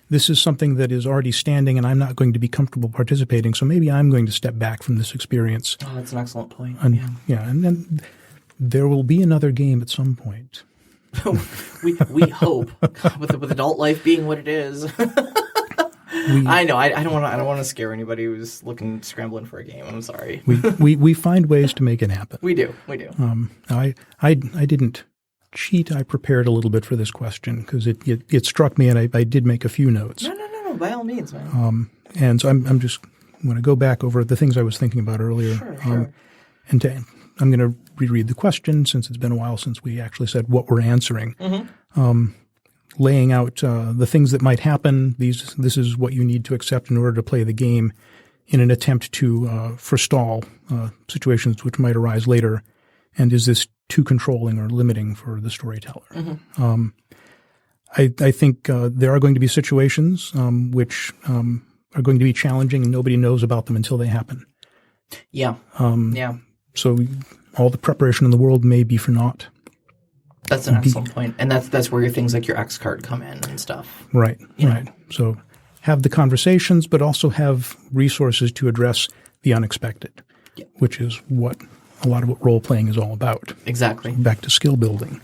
this is something that is already standing and I'm not going to be comfortable participating, so maybe I'm going to step back from this experience. Oh, that's an excellent point. And then there will be another game at some point. we hope, with adult life being what it is. I know. I don't want to scare anybody who's scrambling for a game. I'm sorry. We find ways to make it happen. We do. I didn't cheat. I prepared a little bit for this question because it struck me, and I did make a few notes. No. By all means, man. And so I'm just going to go back over the things I was thinking about earlier. Sure. I'm going to reread the question since it's been a while since we actually said what we're answering. Laying out the things that might happen. This is what you need to accept in order to play the game in an attempt to forestall situations which might arise later. And is this too controlling or limiting for the storyteller? I think there are going to be situations which are going to be challenging and nobody knows about them until they happen. Yeah. So all the preparation in the world may be for naught. That's an excellent point. And that's where things like your X card come in and stuff. Right. So have the conversations, but also have resources to address the unexpected, which is what a lot of what role-playing is all about. Exactly. Back to skill building.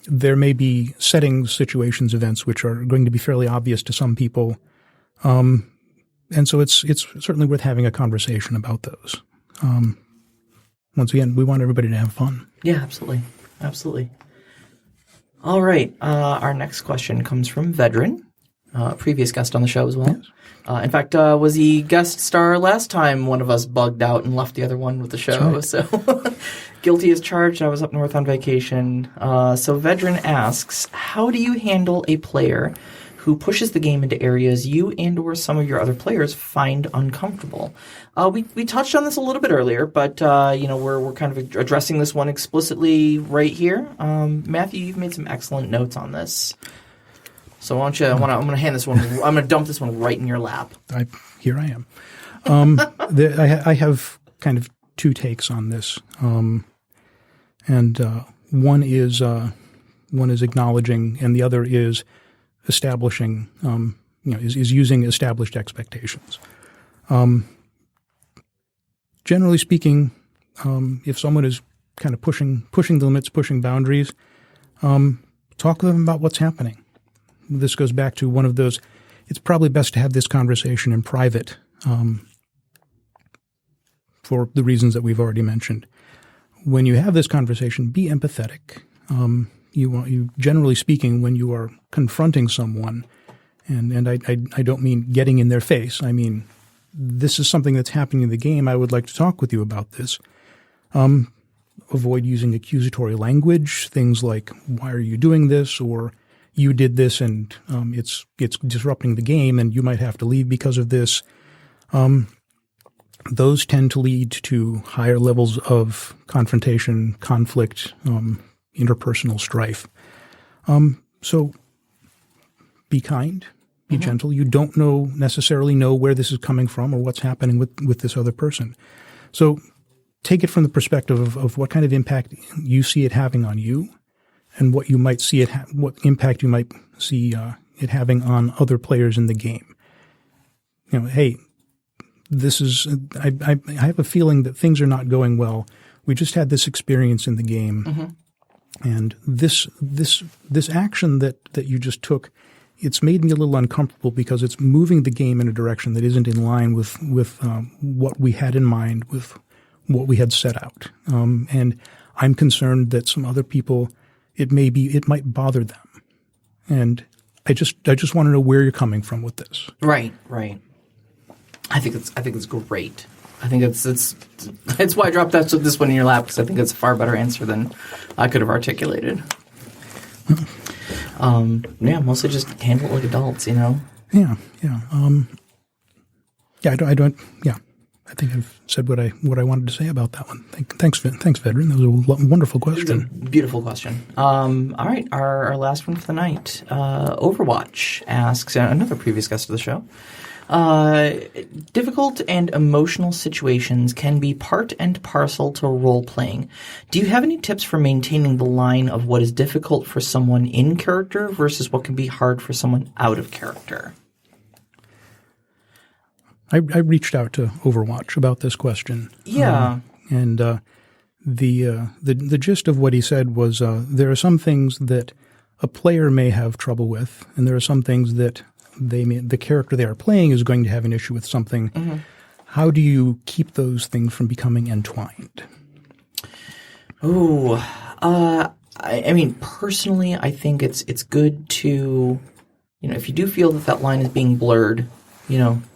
There may be settings, situations, events which are going to be fairly obvious to some people. And so it's certainly worth having a conversation about those. Once again, we want everybody to have fun. Yeah, absolutely. Absolutely. All right. Our next question comes from Vedran, previous guest on the show as well. Yes. In fact, was he guest star last time one of us bugged out and left the other one with the show? Right. So guilty as charged. I was up north on vacation. So Vedran asks, how do you handle a player who pushes the game into areas you and or some of your other players find uncomfortable? We touched on this a little bit earlier, but we're kind of addressing this one explicitly right here. Matthew, you've made some excellent notes on this. So why don't you? I'm going to hand this one. I'm going to dump this one right in your lap. Here I am. I have kind of two takes on this, and one is acknowledging, and the other is establishing. Is using established expectations. Generally speaking, if someone is kind of pushing the limits, pushing boundaries, talk with them about what's happening. This goes back to one of those, it's probably best to have this conversation in private for the reasons that we've already mentioned. When you have this conversation, be empathetic. You generally speaking, when you are confronting someone, and I don't mean getting in their face. I mean, this is something that's happening in the game. I would like to talk with you about this. Avoid using accusatory language, things like, why are you doing this? Or you did this and it's disrupting the game and you might have to leave because of this. Those tend to lead to higher levels of confrontation, conflict, interpersonal strife. So be kind, be gentle. You don't necessarily know where this is coming from or what's happening with this other person. So take it from the perspective of what kind of impact you see it having on you, and what you might see what impact you might see it having on other players in the game. Hey, this is I have a feeling that things are not going well. We just had this experience in the game, and this action that you just took, it's made me a little uncomfortable because it's moving the game in a direction that isn't in line with what we had in mind, with what we had set out. And I'm concerned that some other people, it might bother them. And I just want to know where you're coming from with this. Right. I think it's great. I think it's why I dropped this one in your lap, because I think it's a far better answer than I could have articulated. Mostly just handle it like adults, Yeah. I think I've said what I wanted to say about that one. Thanks, Vedran. That was a wonderful question. Beautiful question. All right, our last one for the night. Overwatch asks, another previous guest of the show, difficult and emotional situations can be part and parcel to role-playing. Do you have any tips for maintaining the line of what is difficult for someone in character versus what can be hard for someone out of character? I reached out to Overwatch about this question. Yeah. The gist of what he said was there are some things that a player may have trouble with, and there are some things that the character they are playing is going to have an issue with something. Mm-hmm. How do you keep those things from becoming entwined? Oh, I mean, personally, I think it's good to, if you do feel that line is being blurred,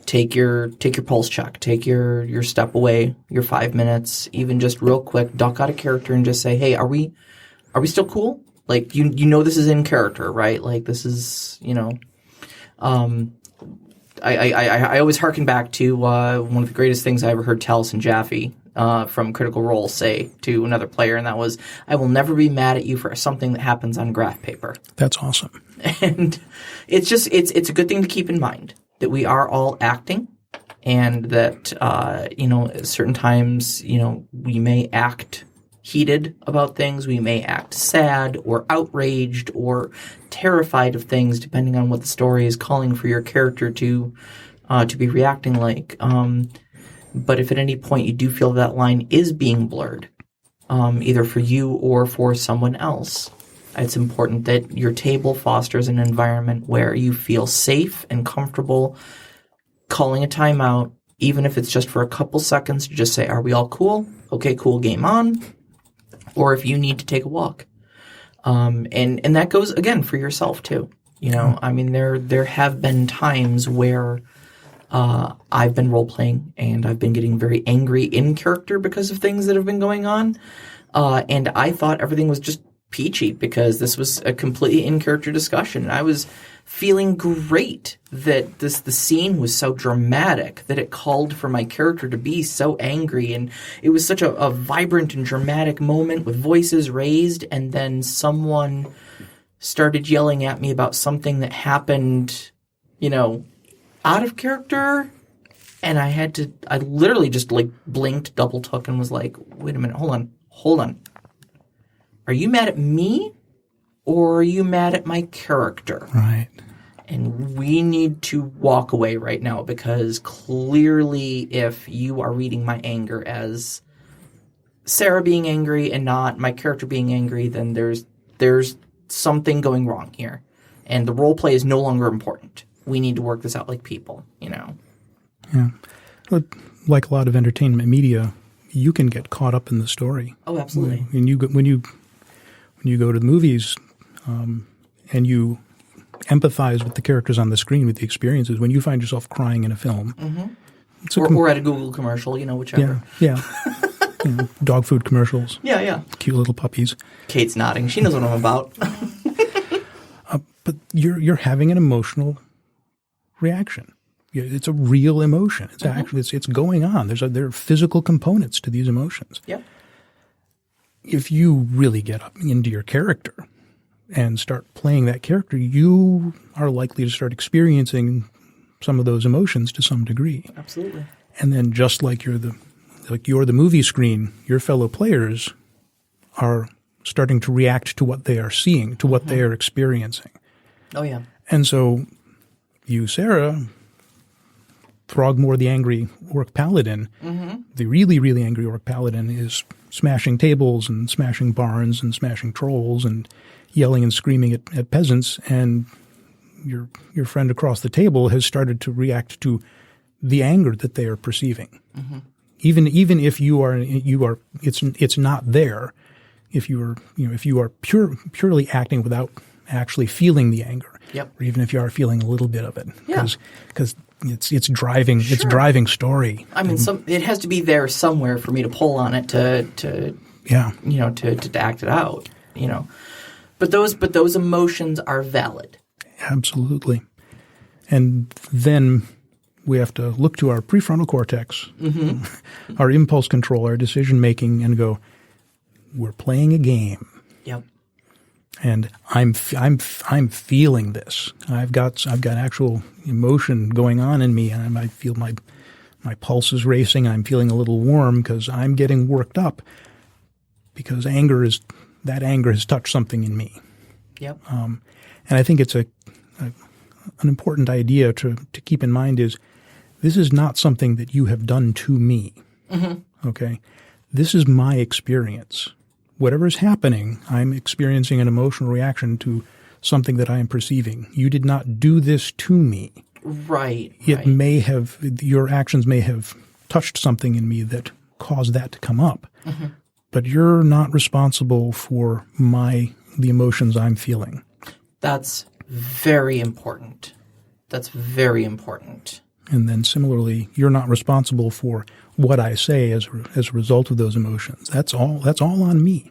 take your pulse check, take your step away, your 5 minutes, even just real quick, duck out of character and just say, hey, are we still cool? Like, this is in character, right? Like, this is, I always harken back to one of the greatest things I ever heard Talis and Jaffe from Critical Role say to another player, and that was, I will never be mad at you for something that happens on graph paper. That's awesome. And it's just, it's a good thing to keep in mind that we are all acting, and that, certain times, we may act heated about things. We may act sad or outraged or terrified of things, depending on what the story is calling for your character to be reacting like. But if at any point you do feel that line is being blurred, either for you or for someone else, it's important that your table fosters an environment where you feel safe and comfortable calling a timeout, even if it's just for a couple seconds, to just say, are we all cool? Okay, cool, game on. Or if you need to take a walk. And that goes, again, for yourself, too. You know, I mean, there have been times where I've been role-playing and I've been getting very angry in character because of things that have been going on. And I thought everything was just peachy because this was a completely in-character discussion. And I was feeling great that the scene was so dramatic that it called for my character to be so angry. And it was such a vibrant and dramatic moment with voices raised. And then someone started yelling at me about something that happened, you know, out of character. And I literally just like blinked, double took, and was like, wait a minute, hold on. Are you mad at me or are you mad at my character? Right. And we need to walk away right now because clearly if you are reading my anger as Sarah being angry and not my character being angry, then there's something going wrong here. And the role play is no longer important. We need to work this out like people, you know? Yeah. But like a lot of entertainment media, you can get caught up in the story. Oh, absolutely. When you go to the movies and you empathize with the characters on the screen, with the experiences, when you find yourself crying in a film. Mm-hmm. Or at a Google commercial, you know, whichever. Yeah. You know, dog food commercials. Yeah. Cute little puppies. Kate's nodding. She knows what I'm about. But you're having an emotional reaction. It's a real emotion. It's actually it's going on. There are physical components to these emotions. Yep. If you really get up into your character and start playing that character, you are likely to start experiencing some of those emotions to some degree. Absolutely. And then just like you're the movie screen, your fellow players are starting to react to what they are seeing, to what they are experiencing. Oh, yeah. And so you, Sarah, Throgmore, the angry orc paladin, the really, really angry orc paladin is smashing tables and smashing barns and smashing trolls and yelling and screaming at peasants, and your friend across the table has started to react to the anger that they are perceiving. Even if you are it's not there. If you are purely acting without actually feeling the anger, or even if you are feeling a little bit of it, because it's driving story. I mean, it has to be there somewhere for me to pull on it to act it out. You know, but those emotions are valid. Absolutely, and then we have to look to our prefrontal cortex, our impulse control, our decision making, and go, we're playing a game. Yep. And I'm feeling this. I've got actual emotion going on in me, and I feel my pulse is racing. I'm feeling a little warm because I'm getting worked up because anger has touched something in me. Yep. And I think it's an important idea to keep in mind is this is not something that you have done to me. Okay, this is my experience. Whatever is happening, I'm experiencing an emotional reaction to something that I am perceiving. You did not do this to me. Right. It may have, your actions may have touched something in me that caused that to come up. But you're not responsible for the emotions I'm feeling. That's very important. And then similarly, you're not responsible for what I say as a result of those emotions. That's all on me.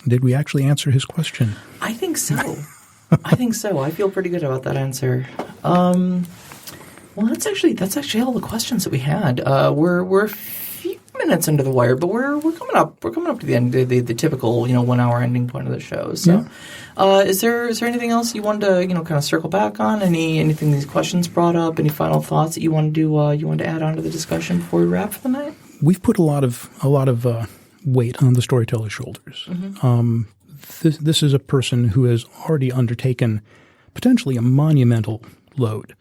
Did we actually answer his question? I think so. I feel pretty good about that answer. Well, that's actually all the questions that we had. We're a few minutes into the wire, but we're coming up to the end, the typical 1 hour ending point of the show. So, is there anything else you wanted to kind of circle back on? Anything these questions brought up? Any final thoughts that you wanted to add on to the discussion before we wrap for the night? we've put a lot of weight on the storyteller's shoulders. This is a person who has already undertaken potentially a monumental load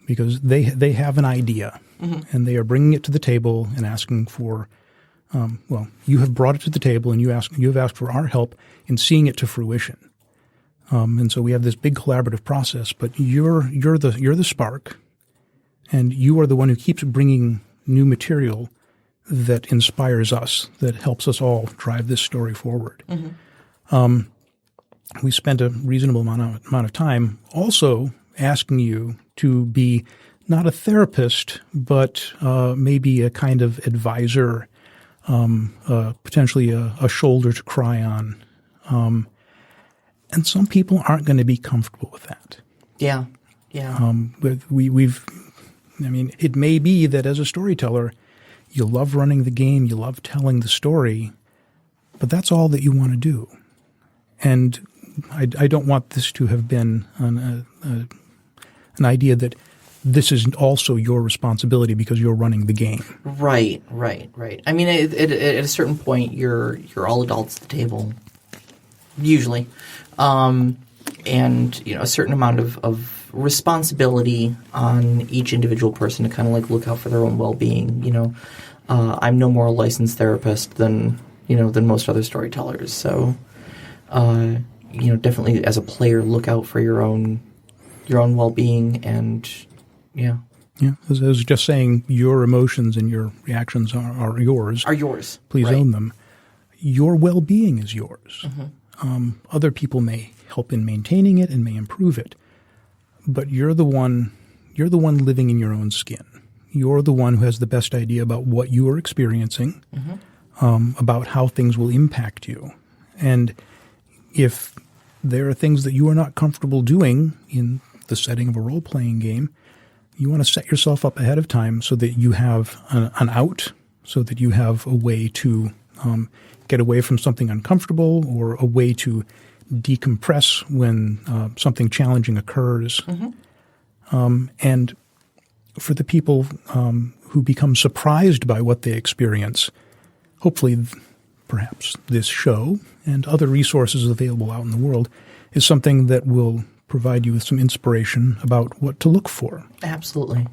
because they have an idea and they are bringing it to the table and asking for you have brought it to the table and you have asked for our help in seeing it to fruition. And so we have this big collaborative process, but you're the spark, and you are the one who keeps bringing new material that inspires us, that helps us all drive this story forward. We spent a reasonable amount of time also asking you to be not a therapist, but maybe a kind of advisor, potentially a shoulder to cry on. And some people aren't going to be comfortable with that. Yeah. It may be that as a storyteller, you love running the game, you love telling the story, but that's all that you want to do. And I don't want this to have been an idea that this is also your responsibility because you're running the game. Right. I mean, at a certain point, you're all adults at the table, usually, and a certain amount of responsibility on each individual person to kind of like look out for their own well-being. I'm no more a licensed therapist than most other storytellers. So, definitely as a player, look out for your own well-being and. Yeah. As I was just saying, your emotions and your reactions are yours. Are yours. Please own them. Your well-being is yours. Other people may help in maintaining it and may improve it, but you're the one living in your own skin. You're the one who has the best idea about what you are experiencing, about how things will impact you. And if there are things that you are not comfortable doing in the setting of a role-playing game, you want to set yourself up ahead of time so that you have an out, so that you have a way to get away from something uncomfortable or a way to decompress when something challenging occurs. And for the people who become surprised by what they experience, hopefully perhaps this show and other resources available out in the world is something that will provide you with some inspiration about what to look for. Absolutely.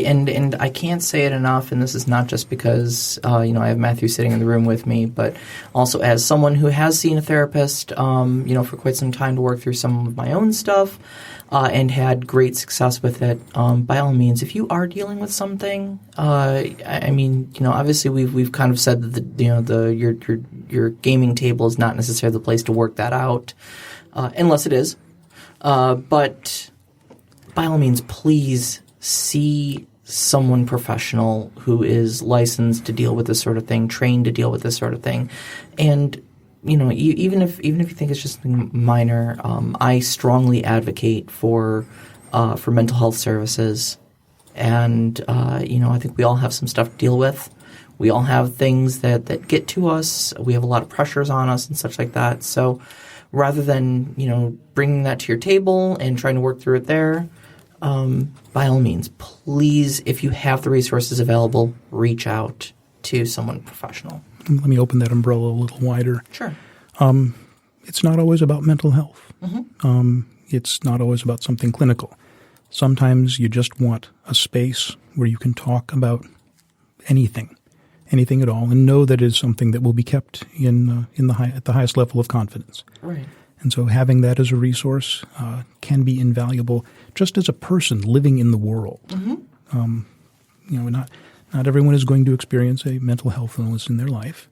And I can't say it enough, and this is not just because, I have Matthew sitting in the room with me, but also as someone who has seen a therapist, for quite some time to work through some of my own stuff, and had great success with it. By all means, if you are dealing with something, obviously we've kind of said that your gaming table is not necessarily the place to work that out, unless it is. But by all means, please see someone professional who is licensed to deal with this sort of thing, trained to deal with this sort of thing. And, even if you think it's just something minor, I strongly advocate for mental health services. And, I think we all have some stuff to deal with. We all have things that get to us. We have a lot of pressures on us and such like that. So, rather than, bringing that to your table and trying to work through it there, by all means, please, if you have the resources available, reach out to someone professional. Let me open that umbrella a little wider. Sure. It's not always about mental health. It's not always about something clinical. Sometimes you just want a space where you can talk about anything at all, and know that it is something that will be kept at the highest level of confidence. Right. And so having that as a resource can be invaluable just as a person living in the world. Not everyone is going to experience a mental health illness in their life,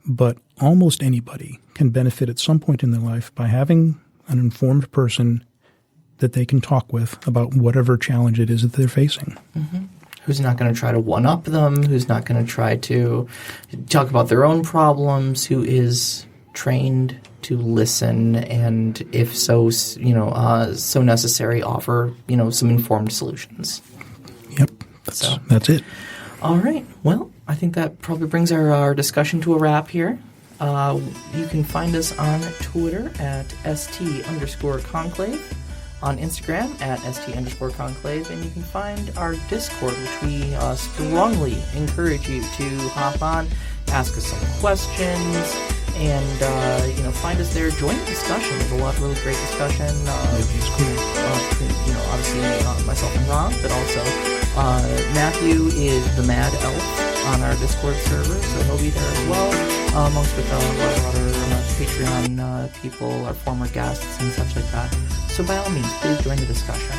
but almost anybody can benefit at some point in their life by having an informed person that they can talk with about whatever challenge it is that they're facing. Who's not going to try to one-up them, who's not going to try to talk about their own problems, who is trained to listen and, if so necessary, offer, some informed solutions. Yep, that's it. All right. Well, I think that probably brings our discussion to a wrap here. You can find us on Twitter at @ST_Conclave. on Instagram at @st_conclave, and you can find our Discord, which we strongly encourage you to hop on, ask us some questions, and find us there. Join the discussion. There's a lot of really great discussion. Between, obviously myself and Rob, but also Matthew is the Mad Elf on our Discord server, so he'll be there as well, amongst with a lot of other Patreon people, our former guests, and such like that. So by all means, please join the discussion.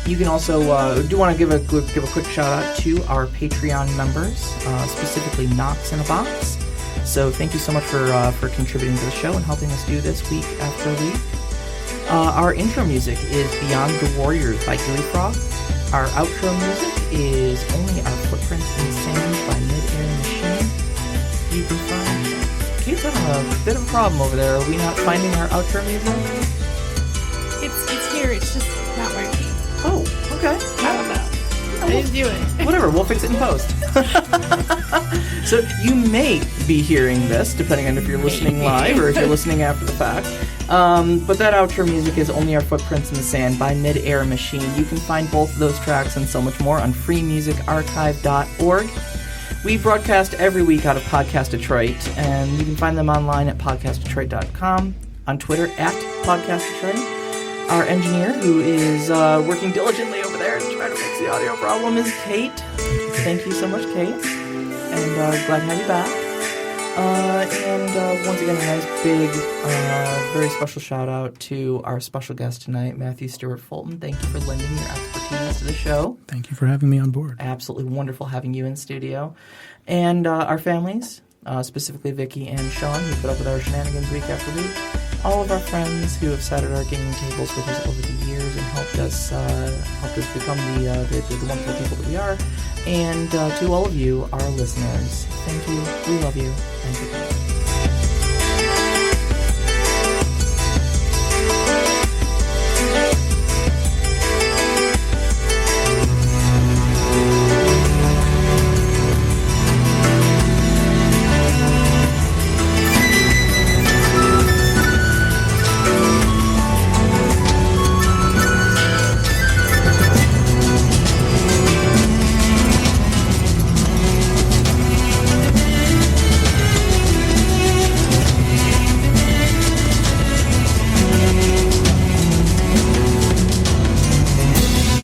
You can also do want to give a quick shout out to our Patreon members, specifically Knox in a Box. So thank you so much for contributing to the show and helping us do this week after week. Our intro music is Beyond the Warriors by Gooey Frog. Our outro music is Only Our Footprints in the Sand by Mid-Air Machine. You can find... Kate's having a bit of a problem over there. Are we not finding our outro music? It's here, it's just not working. Oh, okay. I don't know. I didn't do it. Whatever, we'll fix it in post. So you may be hearing this, depending on if you're listening live or if you're listening after the fact. But that outro music is Only Our Footprints in the Sand by Mid-Air Machine. You can find both of those tracks and so much more on freemusicarchive.org. We broadcast every week out of Podcast Detroit, and you can find them online at podcastdetroit.com, on Twitter at Podcast Detroit. Our engineer, who is working diligently over there to try to fix the audio problem, is Kate. Thank you so much, Kate. And glad to have you back. And once again, a nice, big, very special shout out to our special guest tonight, Matthew Stewart Fulton. Thank you for lending your expertise to the show. Thank you for having me on board. Absolutely wonderful having you in studio. And our families, specifically Vicky and Sean, who put up with our shenanigans week after week. All of our friends who have sat at our gaming tables with us over the years and helped us become the wonderful people that we are. And to all of you, our listeners, thank you, we love you, and goodbye.